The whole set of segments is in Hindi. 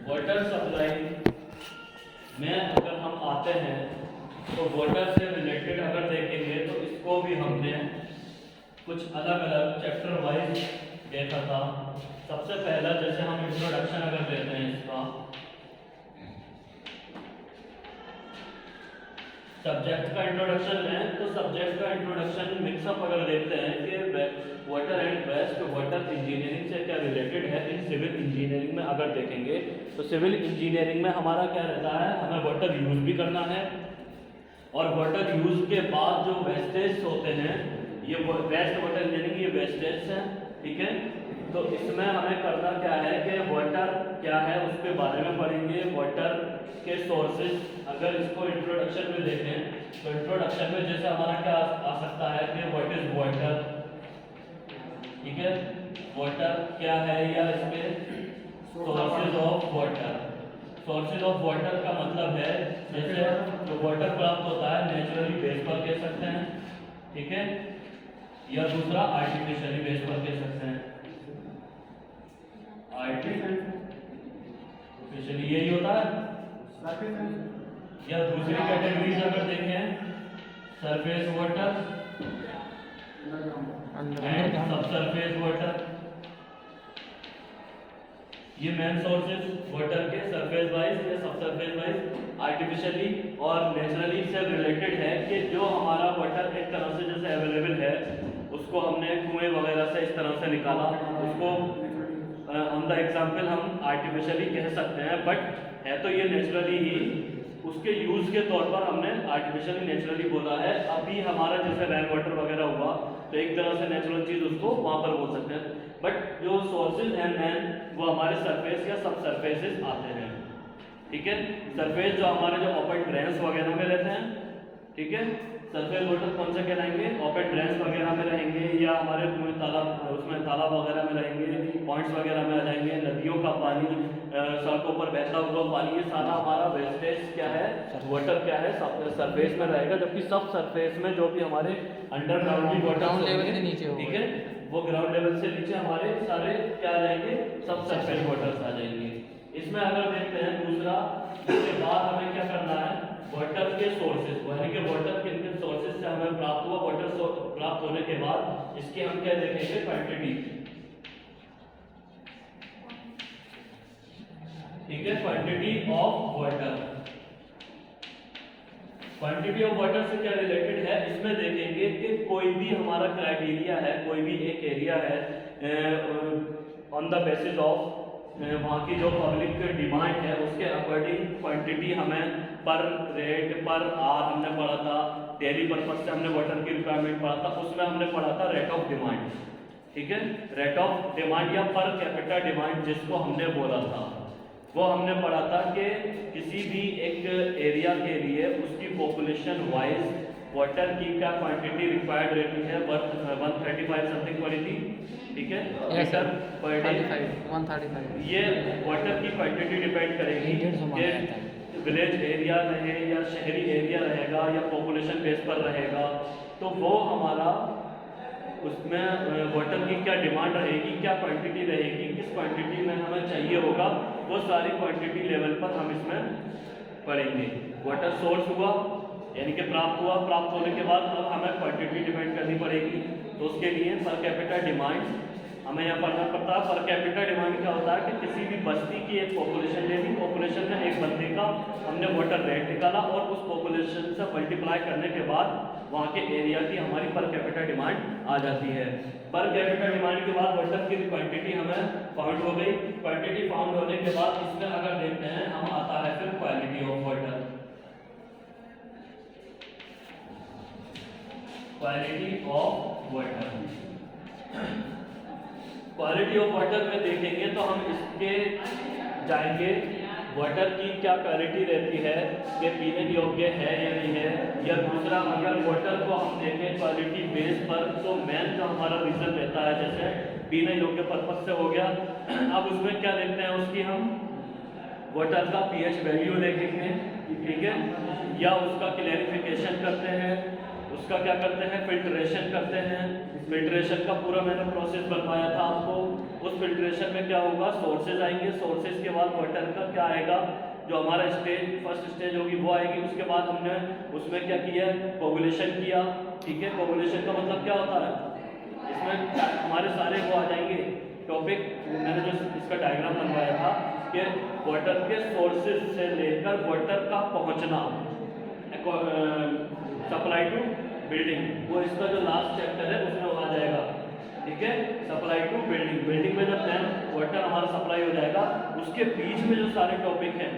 वाटर सप्लाई में अगर हम आते हैं तो वाटर से रिलेटेड अगर देखेंगे तो इसको भी हमने कुछ अलग अलग चैप्टर वाइज देखा था। सबसे पहला जैसे हम इंट्रोडक्शन अगर देते हैं इसका सब्जेक्ट का इंट्रोडक्शन है तो सब्जेक्ट का इंट्रोडक्शन मिक्सअप अगर देखते हैं कि water and waste water engineering से क्या रिलेटेड है। इन सिविल इंजीनियरिंग में अगर देखेंगे तो सिविल इंजीनियरिंग में हमारा क्या रहता है, हमें वाटर यूज भी करना है और वाटर यूज के बाद जो वेस्टेज होते हैं ये वेस्ट वाटर इंजीनियरिंग ये वेस्टेज है, ठीक है। तो इसमें हमें करना क्या है कि वाटर क्या है उसके बारे में पढ़ेंगे, वाटर के सोर्सेज। अगर इसको इंट्रोडक्शन में देखें तो इंट्रोडक्शन में जैसे हमारा क्या आ सकता है कि व्हाट इज वाटर, ठीक है, वाटर क्या है या इसमें sources of water. Sources of water का मतलब है जैसे जो वाटर प्राप्त होता है नेचुरली बेस पर कह सकते हैं, ठीक है, या दूसरा आर्टिफिशियली बेस पर कह सकते हैं। आर्टिफिशियली यही होता है, या दूसरी कैटेगरीज अगर देखें surface water and subsurface water, ये मेन सोर्सेज वाटर के सरफेस वाइज या सबसरफेस वाइज आर्टिफिशियली और नेचुरली से रिलेटेड है कि जो हमारा वाटर एक तरह से जैसे अवेलेबल है उसको हमने कुएं वगैरह से इस तरह से निकाला, उसको ऑन द एग्जाम्पल हम आर्टिफिशियली कह सकते हैं, बट है तो ये नेचुरली ही। उसके यूज के तौर पर हमने आर्टिफिशियली नेचुरली बोला है। अभी हमारा जैसे रेन वाटर वगैरह हुआ तो एक तरह से नेचुरल चीज उसको वहां पर बोल सकते हैं, बट जो सोर्सेज हैं मैन वो हमारे सरफेस या सब सरफेसेस आते हैं, ठीक है। सरफेस जो हमारे जो ओपन ड्रेन्स वगैरह में रहते हैं, ठीक है, सरफेस वाटर कौन से कहलाएंगे, ओपन ड्रेन्स वगैरह में रहेंगे या हमारे कुएं तालाब उसमें तालाब वगैरह में रहेंगे, पॉइंट्स वगैरह में आ जाएंगे, नदियों का पानी, सड़कों पर बहता हुआ पानी, ये सारा हमारा वेस्टेज क्या है, वाटर क्या है, सरफेस में रहेगा। जबकि सब सरफेस में जो भी हमारे अंडरग्राउंड भी वाटर लेवल से नीचे, ठीक है, वो ग्राउंड लेवल से नीचे हमारे सारे क्या आ जाएंगे, सब सरफेस वाटर्स आ जाएंगे। इसमें अगर देखते हैं दूसरा, इसके बाद हमें क्या करना है, वाटर के सोर्सेज को, यानी कि वाटर किन किन सोर्सेज से हमें प्राप्त हुआ, वाटर प्राप्त होने के बाद इसकी हम क्या देखेंगे, क्वांटिटी, ठीक है, quantity of water. Quantity of water से क्या रिलेटेड है, इसमें देखेंगे कि कोई भी हमारा क्राइटेरिया है, कोई भी एक एरिया है ऑन द बेसिस ऑफ वहाँ की जो पब्लिक डिमांड है उसके अकॉर्डिंग क्वांटिटी हमें पर रेट पर आर हमने पढ़ा था, डेली पर्पज से हमने वाटर की रिक्वायरमेंट पढ़ा था, उसमें हमने पढ़ा था रेट ऑफ डिमांड, ठीक है, रेट ऑफ डिमांड या पर कैपिटा डिमांड जिसको हमने बोला था, वो हमने पढ़ा था कि किसी भी एक एरिया के लिए उसकी पॉपुलेशन वाइज वाटर की क्या क्वांटिटी रिक्वायर्ड रहती है, 135 समथिंग पड़ी थी, ठीक है, लीटर पर डे 135। ये वाटर की क्वांटिटी डिपेंड करेगी कि विलेज एरिया रहे या शहरी एरिया रहेगा या पॉपुलेशन बेस पर रहेगा, तो वो हमारा उसमें वाटर की क्या डिमांड रहेगी, क्या क्वांटिटी रहेगी, किस क्वांटिटी में हमें चाहिए होगा, वो सारी क्वांटिटी लेवल पर हम इसमें पढ़ेंगे। वाटर सोर्स हुआ यानी कि प्राप्त हुआ, प्राप्त होने के बाद अब हमें क्वांटिटी डिपेंड करनी पड़ेगी, तो उसके लिए पर कैपिटा डिमांड हमें यहाँ पढ़ना पड़ता है। पर कैपिटा डिमांड क्या होता है कि किसी भी बस्ती की एक पॉपुलेशन ले ली, पॉपुलेशन में एक बंदे का हमने वाटर रेट निकाला और उस पॉपुलेशन से मल्टीप्लाई करने के बाद वहाँ के एरिया की हमारी पर कैपिटा डिमांड आ जाती है। पर कैपिटा डिमांड के बाद वाटर की क्वांटिटी हमें फाउंड हो गई। क्वांटिटी फाउंड होने के बाद इसमें अगर देखते हैं हम आता है फिर quality of water. Quality of water, quality of water में देखेंगे तो हम इसके जाएंगे वाटर की क्या क्वालिटी रहती है, ये पीने योग्य है या नहीं है, या दूसरा अगर वाटर को हम देखें क्वालिटी बेस पर तो मेन जो हमारा रीजन रहता है जैसे पीने योग्य पर्पज से हो गया। अब उसमें क्या देखते हैं उसकी हम वाटर का पीएच वैल्यू देखेंगे, ठीक है, या उसका क्लैरिफिकेशन करते हैं, उसका क्या करते हैं, फिल्ट्रेशन करते हैं। फिल्ट्रेशन का पूरा मैंने प्रोसेस बताया था आपको। उस फिल्ट्रेशन में क्या होगा, सोर्सेज आएंगे, सोर्सेज के बाद वाटर का क्या आएगा, जो हमारा स्टेज, फर्स्ट स्टेज होगी वो आएगी। उसके बाद हमने उसमें क्या किया, कोगुलेशन किया। ठीक है, कोगुलेशन का मतलब क्या होता है, इसमें हमारे सारे वो आ जाएंगे टॉपिक। मैंने जो इसका डायग्राम बनवाया था कि वाटर के सोर्सेज से लेकर वाटर का पहुंचना, सप्लाई टू बिल्डिंग, वो इसका जो लास्ट चैप्टर है उसमें आ जाएगा। ठीक है, सप्लाई टू बिल्डिंग, बिल्डिंग में जब देन वाटर हमारा सप्लाई हो जाएगा, उसके बीच में जो सारे टॉपिक हैं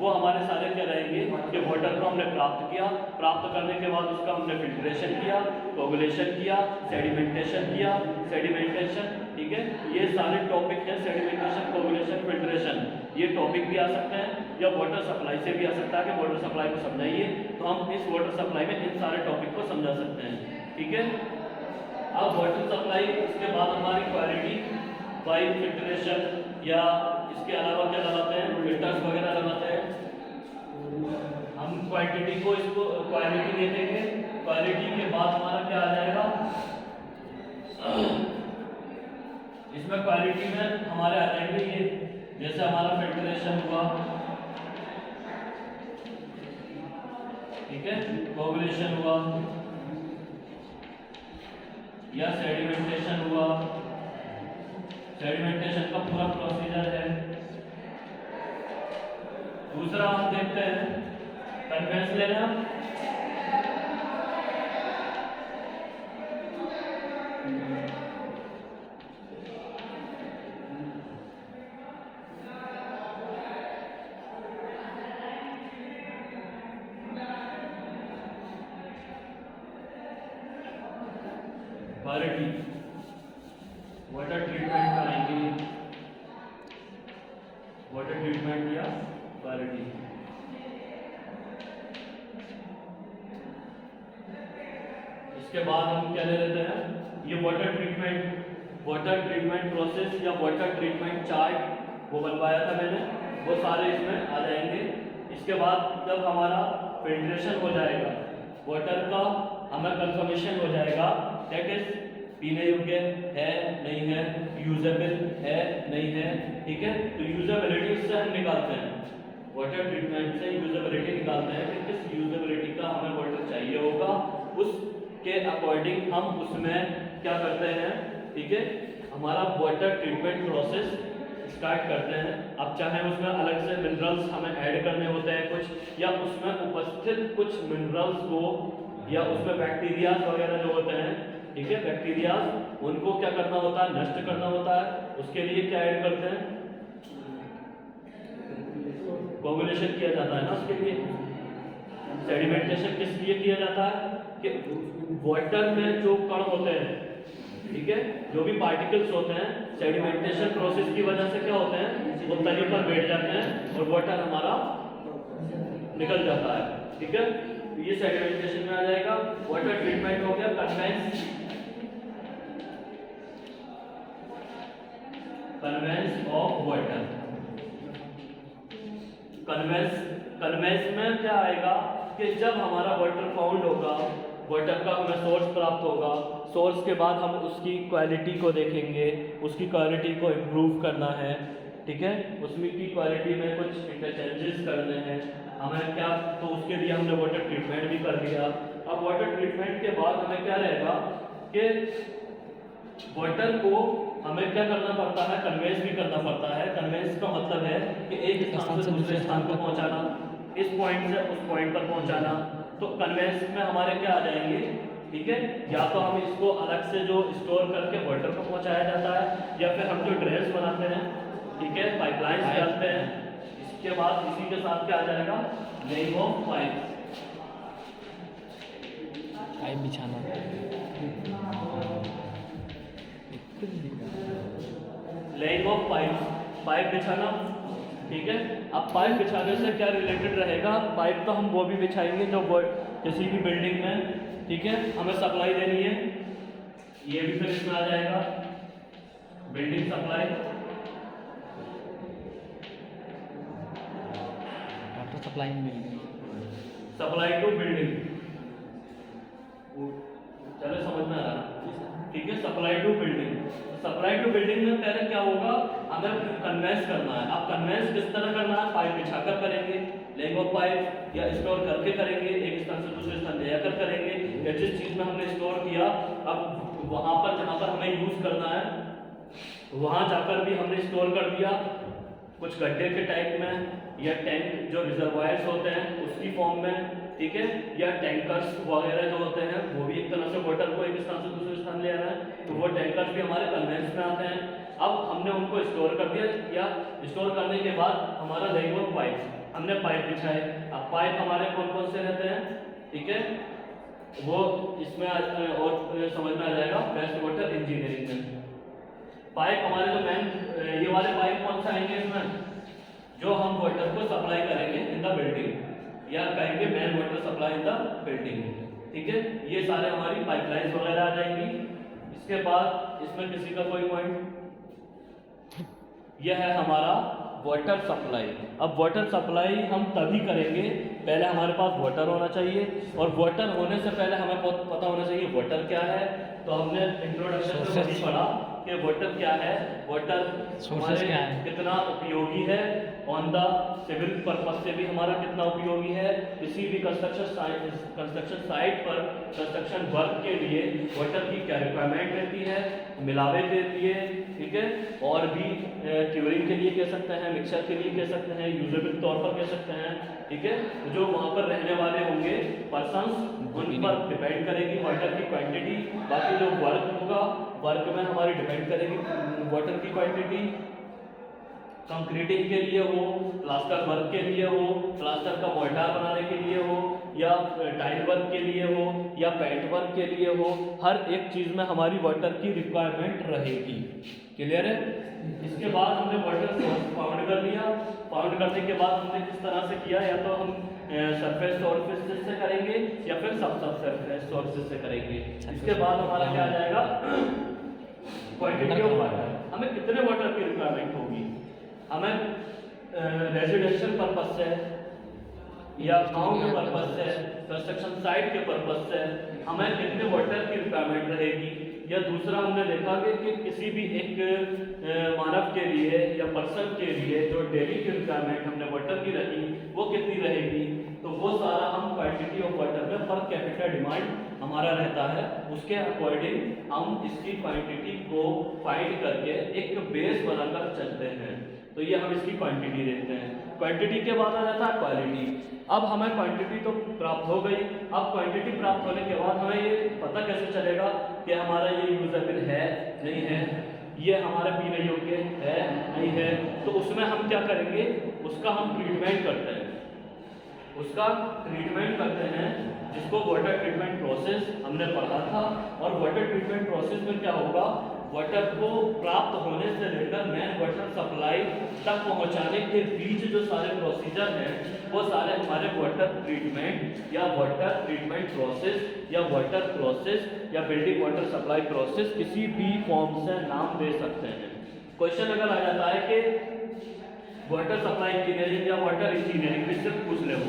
वो हमारे सारे क्या रहेंगे कि वाटर को हमने प्राप्त किया, प्राप्त करने के बाद उसका हमने फिल्ट्रेशन किया, कोगुलेशन किया, सेडिमेंटेशन किया, सेडिमेंटेशन। ठीक है, ये सारे टॉपिक हैं, सेडिमेंटेशन, कोगुलेशन, फिल्ट्रेशन, ये टॉपिक भी आ सकते हैं या वाटर सप्लाई से भी आ सकता है कि वाटर सप्लाई को समझाइए, तो हम इस वाटर सप्लाई में इन सारे टॉपिक को समझा सकते हैं। ठीक है, अब वाटर सप्लाई, इसके बाद हमारी क्वालिटी, पाइप फिल्ट्रेशन, या इसके अलावा क्या लगाते हैं, फिल्टर्स वगैरह लगाते हैं। हम क्वांटिटी को, इसको क्वालिटी दे देंगे। क्वालिटी के बाद हमारा क्या आ जाएगा, इसमें क्वालिटी में हमारे आ जाएंगे ये, जैसे हमारा फिल्ट्रेशन हुआ, ठीक है, कोगुलेशन हुआ या सेडिमेंटेशन हुआ। सेडिमेंटेशन का पूरा प्रोसीजर है। दूसरा हम देखते हैं कन्वेंस लेना। क्वालिटी, वाटर ट्रीटमेंट कराएंगे, वाटर ट्रीटमेंट या क्वालिटी। इसके बाद हम क्या ले लेते हैं, ये वाटर ट्रीटमेंट प्रोसेस या वाटर ट्रीटमेंट चार्ट वो बनवाया था मैंने, वो सारे इसमें आ जाएंगे। इसके बाद जब हमारा फिल्ट्रेशन हो जाएगा, वाटर का हमें कंफर्मेशन हो जाएगा, दैट इज पीने योग्य है नहीं है, यूजेबल है नहीं है। ठीक है, तो यूजेबिलिटी से हम निकालते हैं, वाटर ट्रीटमेंट से यूजेबिलिटी निकालते हैं कि किस यूजेबिलिटी का हमें वाटर चाहिए होगा, उसके अकॉर्डिंग हम उसमें क्या करते हैं। ठीक है, हमारा वाटर ट्रीटमेंट प्रोसेस स्टार्ट करते हैं। अब चाहे उसमें अलग से मिनरल्स हमें ऐड करने होते हैं कुछ, या उसमें उपस्थित कुछ मिनरल्स को, या उसमें बैक्टीरिया वगैरह जो होते हैं, ठीक है, बैक्टीरिया, उनको क्या करना होता है, नष्ट करना होता है। उसके लिए क्या ऐड करते हैं, कोगुलेशन किया जाता है ना उसके लिए। सेडिमेंटेशन किस लिए किया जाता है कि वाटर में जो कण होते हैं, ठीक है, जो भी पार्टिकल्स होते हैं, सेडिमेंटेशन प्रोसेस की वजह से क्या होते हैं, वो तली पर बैठ जाते हैं और वाटर हमारा निकल जाता है। ठीक है, तो ये सेडिमेंटेशन में आ जाएगा। वाटर ट्रीटमेंट हो गया। Convince of water. कन्वेंस में क्या आएगा कि जब हमारा वाटर फाउंड होगा, वाटर का हमें सोर्स प्राप्त होगा, सोर्स के बाद हम उसकी क्वालिटी को देखेंगे, उसकी क्वालिटी को इम्प्रूव करना है। ठीक है, उसमें की क्वालिटी में कुछ इंटरचेंजेस करने हैं हमें क्या, तो उसके लिए हमने वाटर ट्रीटमेंट भी कर लिया। अब वाटर ट्रीटमेंट के बाद हमें क्या रहेगा कि वाटर को हमें क्या करना पड़ता है, कन्वेंस भी करना पड़ता है। कन्वेंस का मतलब है कि एक स्थान से दूसरे स्थान को पहुंचाना, इस पॉइंट से उस पॉइंट पर पहुंचाना। तो कन्वेंस में हमारे क्या आ जाएंगे, ठीक है, या तो हम इसको अलग से जो स्टोर करके वाटर को पहुंचाया जाता है, या फिर हम जो ड्रेन्स बनाते हैं, ठीक है, पाइपलाइंस डालते हैं। इसके बाद इसी के साथ क्या आ जाएगा, लेइंग ऑफ पाइप बिछाना। लेइंग ऑफ पाइप बिछाना। ठीक है, अब पाइप बिछाने से क्या रिलेटेड रहेगा, पाइप तो हम वो भी बिछाएंगे जो किसी भी बिल्डिंग में, ठीक है, हमें सप्लाई देनी है, ये भी फिर इसमें आ जाएगा, building supply, water supply in building, supply to building, चलो समझ में आ रहा है, ठीक है। Supply to building, supply to building में पहले क्या होगा, अगर कन्वेंस करना है, अब कन्वेंस किस तरह करना है, पाइप बिछाकर करेंगे, लेग ऑफ पाइप, या स्टोर करके करेंगे, एक स्थान से दूसरे स्थान ले जाकर करेंगे, या जिस चीज में हमने स्टोर किया अब वहां पर जहां पर हमें यूज करना है वहां जाकर भी हमने स्टोर कर दिया, कुछ गड्ढे के टाइप में, या टैंक जो रिजर्वायर्स होते हैं उसकी फॉर्म में, ठीक है, या टैंकर्स वगैरह जो होते हैं वो भी एक तरह से वाटर को एक स्थान से दूसरे स्थान ले आना है, तो वो टैंकर्स भी हमारे कन्वेंस में आते हैं। अब हमने उनको स्टोर कर दिया, या स्टोर करने के बाद हमारा लेग ऑफ पाइप, हमने पाइप बिछाए, अब पाइप हमारे कौन कौन से रहते हैं, ठीक है, वो इसमें और समझ में आ जाएगा वेस्ट वाटर इंजीनियरिंग में। पाइप हमारे जो मेन ये वाले पाइप कौन से आएंगे इसमें, जो हम वाटर को सप्लाई करेंगे इन द बिल्डिंग, या कहेंगे main water supply in the building, ठीक है, ये सारे हमारी पाइपलाइंस वगैरह आ जाएंगी। इसके बाद इसमें किसी का कोई पॉइंट, यह है हमारा वाटर सप्लाई। अब वाटर सप्लाई हम तभी करेंगे, पहले हमारे पास वाटर होना चाहिए, और वाटर होने से पहले हमें पता होना चाहिए वाटर क्या है। तो हमने इंट्रोडक्शन में वही पढ़ा कि वाटर क्या है, वाटर हमारे कितना उपयोगी है, ऑन द सिविल पर्पस से भी हमारा कितना उपयोगी है, किसी भी कंस्ट्रक्शन साइट पर कंस्ट्रक्शन वर्क के लिए वाटर की क्या रिक्वायरमेंट रहती है, मिलावे के लिए, ठीक है, और भी क्यूरिंग के लिए कह सकते हैं, मिक्सचर के लिए कह सकते हैं, यूजेबल तौर पर कह सकते हैं, ठीक है। जो वहाँ पर रहने वाले होंगे पर्सन्स, उन पर डिपेंड करेगी वाटर की क्वांटिटी। बाकी जो वर्क होगा, वर्क में हमारी डिपेंड करेगी वाटर की क्वांटिटी। कंक्रीटिंग के लिए हो, प्लास्टर वर्क के लिए हो, प्लास्टर का मोर्टार बनाने के लिए हो, या टाइल वर्क के लिए हो, या पेंट वर्क के लिए हो, हर एक चीज़ में हमारी वाटर की रिक्वायरमेंट रहेगी। क्लियर है। इसके बाद हमने वाटर सोर्स फाउंड कर लिया। फाउंड करने के बाद हमने किस तरह से किया, या तो हम सरफेस सोर्सेज से करेंगे या फिर सब सरफेस सोर्सेज से करेंगे। इसके बाद हमारा क्या आ जाएगा, क्वांटिटी ऑफ वाटर, हमें कितने वाटर की रिक्वायरमेंट होगी, हमें रेजिडेंशियल पर्पस से या गांव के पर्पस से, कंस्ट्रक्शन साइट के पर्पस से हमें कितने वाटर की रिक्वायरमेंट रहेगी। या दूसरा हमने देखा कि किसी भी एक मानव के लिए या पर्सन के लिए जो डेली की रिक्वायरमेंट हमने वाटर की रखी वो कितनी रहेगी, तो वो सारा हम क्वांटिटी ऑफ वाटर में पर कैपिटा डिमांड हमारा रहता है, उसके अकॉर्डिंग हम इसकी क्वांटिटी को फाइंड करके एक बेस बनाकर चलते हैं। तो ये हम इसकी क्वांटिटी देखते हैं। क्वांटिटी के बाद आ जाता है क्वालिटी। अब हमें क्वांटिटी तो प्राप्त हो गई, अब क्वांटिटी प्राप्त होने के बाद हमें ये पता कैसे चलेगा कि हमारा ये यूजेबल है नहीं है, ये हमारे पीने योग्य है नहीं है। तो उसमें हम क्या करेंगे, उसका हम ट्रीटमेंट करते हैं, उसका ट्रीटमेंट करते हैं, जिसको वाटर ट्रीटमेंट प्रोसेस हमने पढ़ा था। और वाटर ट्रीटमेंट प्रोसेस में क्या होगा, वाटर को प्राप्त होने से लेकर मेन वाटर सप्लाई तक पहुंचाने के बीच जो सारे प्रोसीजर हैं वो सारे हमारे वाटर ट्रीटमेंट या वाटर ट्रीटमेंट प्रोसेस या वाटर प्रोसेस या बिल्डिंग वाटर सप्लाई प्रोसेस किसी भी फॉर्म से नाम दे सकते हैं। क्वेश्चन अगर आ जाता है कि वाटर सप्लाई इंजीनियरिंग या वाटर इंजीनियरिंग इससे पूछ ले हो,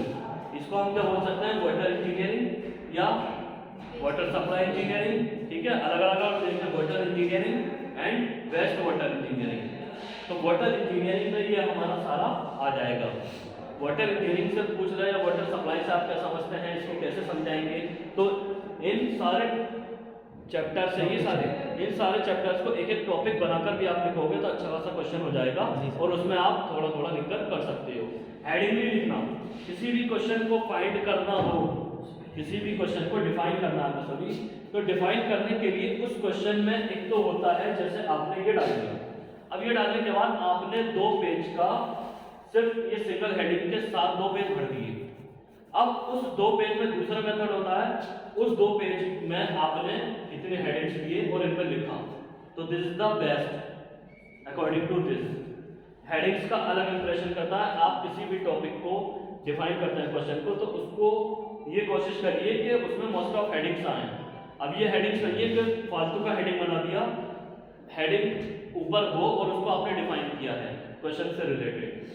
इसको हम क्या बोल सकते हैं, वाटर इंजीनियरिंग या वाटर सप्लाई इंजीनियरिंग, ठीक है। अलग अलग देखते हैं, water engineering and waste water engineering. तो वाटर इंजीनियरिंग में ये हमारा सारा आ जाएगा। वाटर इंजीनियरिंग से पूछ रहे हैं, वाटर सप्लाई से आप क्या समझते हैं, इसको कैसे समझाएंगे। तो इन सारे चैप्टर से इन सारे चैप्टर्स को एक एक टॉपिक बनाकर भी आप लिखोगे तो अच्छा खासा क्वेश्चन हो जाएगा, और उसमें आप थोड़ा थोड़ा लिखकर कर सकते हो। हेडिंग भी लिखना, किसी भी क्वेश्चन को फाइंड करना हो, किसी भी क्वेश्चन को डिफाइन करना है सभी, तो डिफाइन करने के लिए उस क्वेश्चन में एक तो होता है, जैसे आपने ये डाल दिया, अब ये डालने के बाद आपने 2 पेज का सिर्फ ये सिंगल हेडिंग के साथ 2 पेज भर दिए। अब उस 2 पेज में दूसरा मेथड होता है, उस 2 पेज में आपने इतने हेडिंग्स लिए और इन पर लिखा, तो this is the best according to this. Headings का अलग इंप्रेशन करता है। आप किसी भी टॉपिक को डिफाइन करते हैं क्वेश्चन को, तो उसको ये कोशिश करिए कि उसमें मोस्ट ऑफ हेडिंग्स आए। अब ये हेडिंग्स नहीं है कि फालतू का हेडिंग बना दिया, हेडिंग ऊपर हो और उसको आपने डिफाइन किया है क्वेश्चन से रिलेटेड।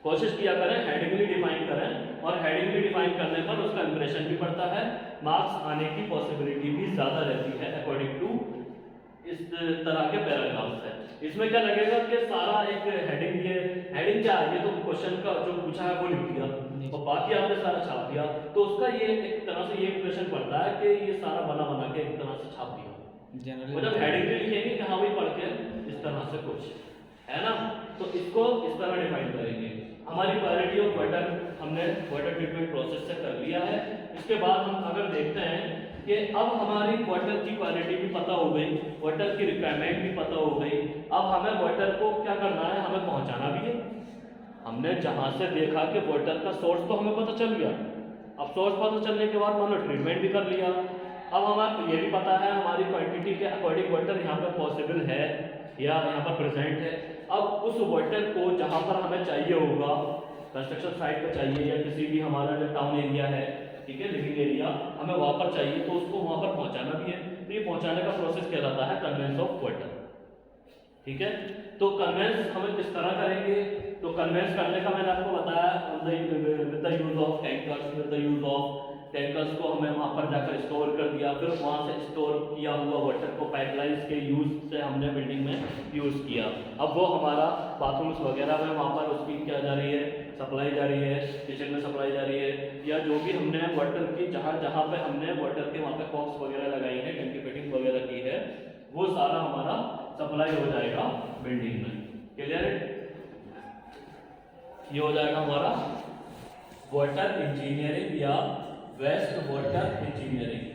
कोशिश किया करें हेडिंगली डिफाइन करें, और हेडिंगली डिफाइन करने पर उसका इंप्रेशन भी पड़ता है, मार्क्स आने की पॉसिबिलिटी भी ज़्यादा रहती है अकॉर्डिंग टू इस तरह के पैराग्राफ्स है। इसमें क्या लगेगा कि सारा एक हेडिंग, ये हेडिंग क्या है, ये तो क्वेश्चन का जो पूछा है वो लिख दिया और बाकी आपने सारा छाप दिया, तो उसका ये एक तरह से ये इंप्रेशन पड़ता है कि ये सारा बना बना के एक तरह से छाप दिया। वो जब हेडिंग भी लिखेंगे कि हाँ भाई पढ़ के इस तरह से कुछ है ना, तो इसको इस तरह डिफाइन करेंगे। हमारी क्वालिटी ऑफ वाटर हमने वाटर ट्रीटमेंट प्रोसेस से कर लिया है। इसके बाद हम अगर देखते हैं कि अब हमारी वाटर की क्वालिटी भी पता हो गई, वाटर की रिक्वायरमेंट भी पता हो गई, अब हमें वाटर को क्या करना है, हमें पहुंचाना भी है। हमने जहां से देखा कि वाटर का सोर्स तो हमें पता चल गया, अब सोर्स पता चलने के बाद हमने ट्रीटमेंट भी कर लिया। अब हमें ये भी पता है हमारी क्वांटिटी के अकॉर्डिंग वाटर यहाँ पर पॉसिबल है या यहाँ पर प्रेजेंट है। अब उस वाटर को जहाँ पर हमें चाहिए होगा, कंस्ट्रक्शन साइट पर चाहिए या किसी भी हमारा जो टाउन एरिया है, ठीक है, लिविंग एरिया, हमें वहाँ पर चाहिए, तो उसको वहाँ पर पहुँचाना भी है। तो ये पहुँचाने का प्रोसेस कहलाता है कन्वेंस ऑफ वाटर। ठीक है, तो कन्वेंस हमें किस तरह करेंगे, तो कन्वेंस करने का मैंने आपको बताया with the use of tankers, with the use of tankers को हमें वहाँ पर जाकर स्टोर कर दिया, फिर वहाँ से स्टोर किया हुआ वाटर को पाइपलाइंस के यूज से हमने बिल्डिंग में यूज़ किया। अब वो हमारा बाथरूम्स वगैरह में वहाँ पर उसकी क्या जा रही है, सप्लाई जा रही है, किचन में सप्लाई जा रही है, या जो भी हमने वाटर की जहाँ जहाँ पे हमने वाटर के वहाँ पे कॉक्स वगैरह लगाई है, टंकी फिटिंग वगैरह की है, वो सारा हमारा सप्लाई हो जाएगा बिल्डिंग में। क्लियर है, ये हो जाएगा हमारा वाटर इंजीनियरिंग या वेस्ट वाटर इंजीनियरिंग।